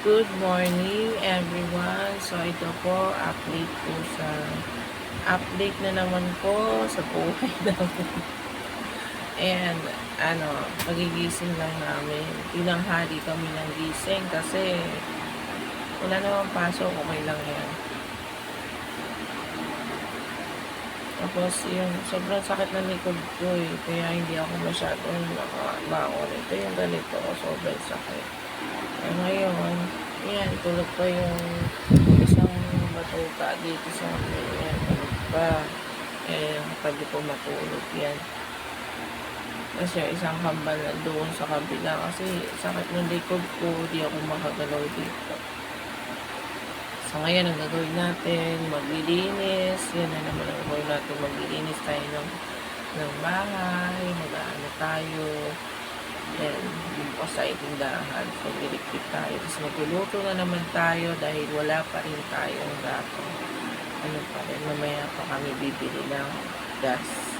Good morning everyone. So ito po, update na naman po sa buhay namin. And pagigising lang namin. Tinanghali kami ng gising kasi wala namang pasok, okay lang yan. Tapos yung sobrang sakit ng likod ko kaya hindi ako masyadong nakabangon. Ito yung ganito, sobrang sakit. Eh ngayon, yan, tulog pa yung isang batuta dito sa amin. Yan, tulog pa. Eh, pwede po matulog yan. Kasi yung isang kambal na doon sa kabila. Kasi sakit ng likod ko, di ako makagalaw dito. So ngayon, ang gagawin natin, maglilinis. Yan na naman ang gagawin natin, maglilinis tayo ng bahay, mag-aano tayo. Then, bukas sa itindahan. So, dilikpit tayo. Tapos magluluto na naman tayo dahil wala pa rin tayong gato. Ano pa rin, mamaya pa kami bibili ng gas.